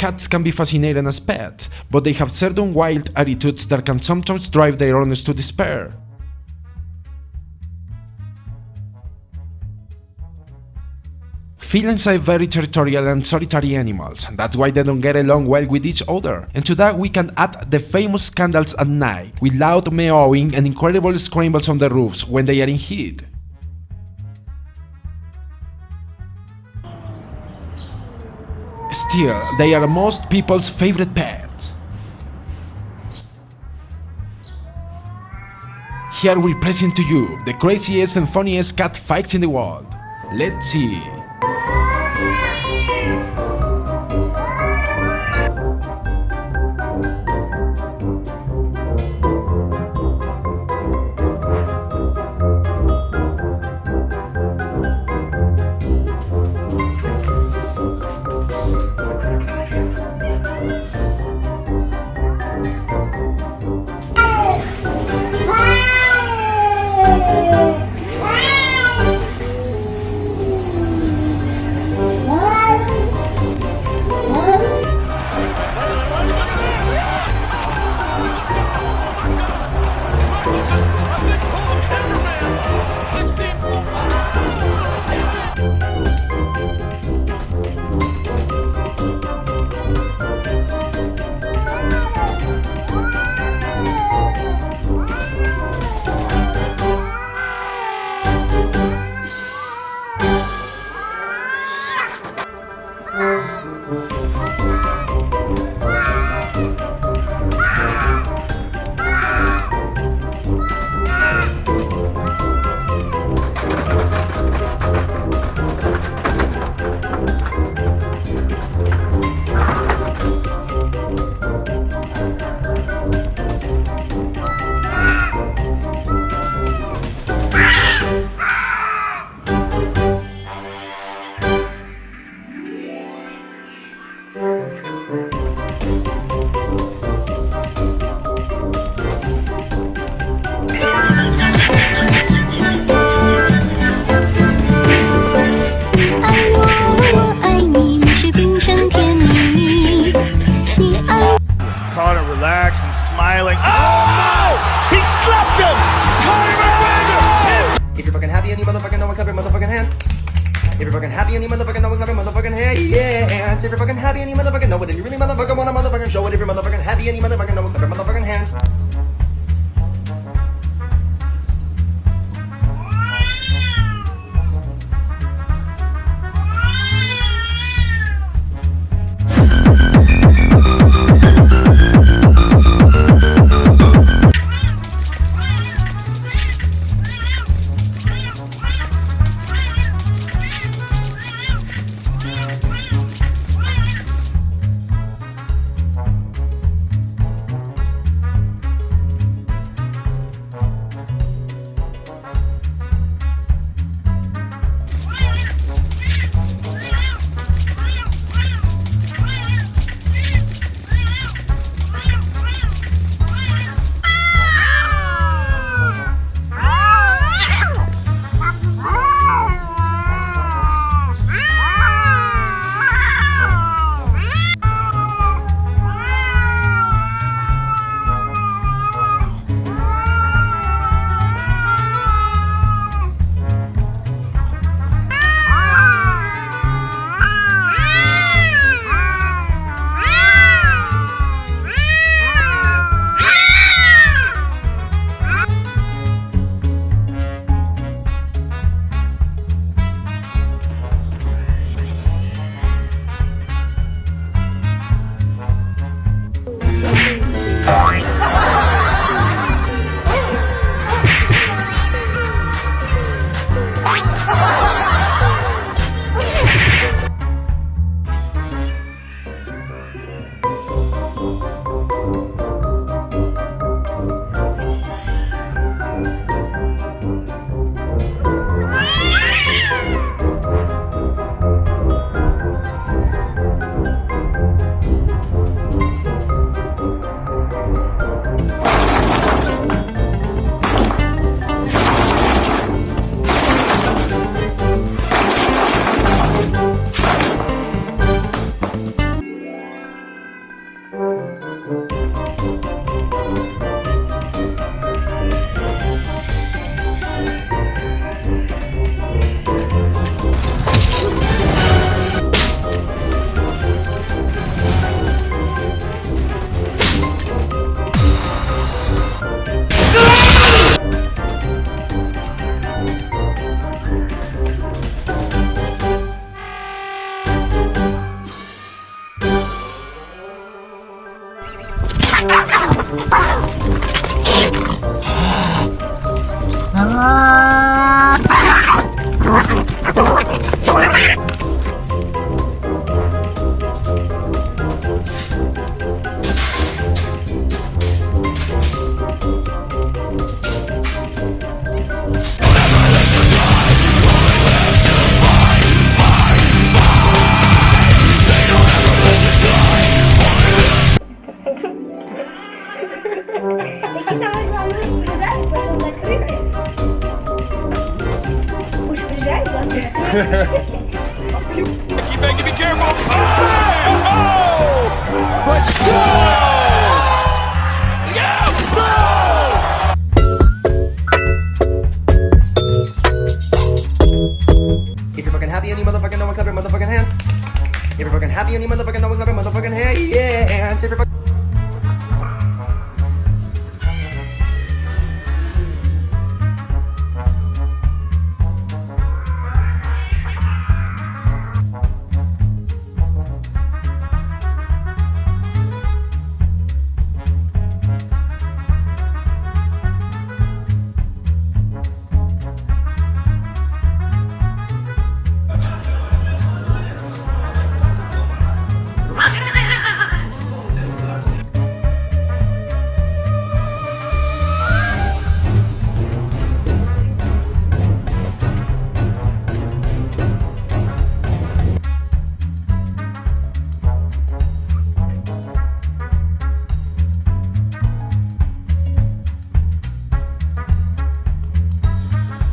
cats can be fascinating as pets, but they have certain wild attitudes that can sometimes drive their owners to despair. Felines are very territorial and solitary animals, and that's why they don't get along well with each other. And to that we can add the famous scandals at night, with loud meowing and incredible scrambles on the roofs when they are in heat. Still, they are most people's favorite pets. Here we present to you the craziest and funniest cat fights in the world. Let's see. Connor relaxed and smiling. Oh no! He slapped him! Conor McGregor! If you're fucking happy and you motherfucking know it, clap your motherfucking hands. If you're fucking happy and you motherfucking know it, clap your motherfucking hands. If you're fucking happy and you motherfucking know it, and you really motherfucking wanna motherfucking show it. If you're motherfucking happy and you motherfucking know it, clap your motherfucking hands. Який саме головний спряжай, потім закрити. Уж спряжай, будь ласка. You better be careful. Oh! But so! Yeah! If you're fucking happy and you motherfucking know it, clap your motherfucking hands. If you're fucking happy and you motherfucking know it, clap your motherfucking hands. If you're fucking "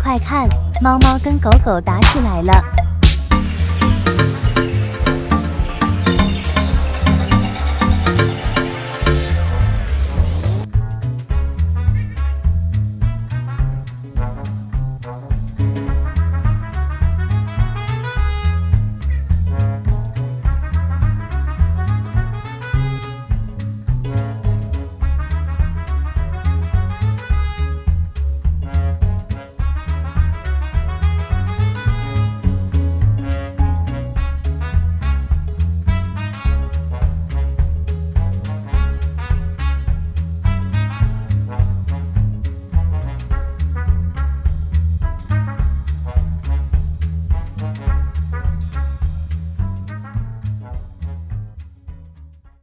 快看，猫猫跟狗狗打起来了！"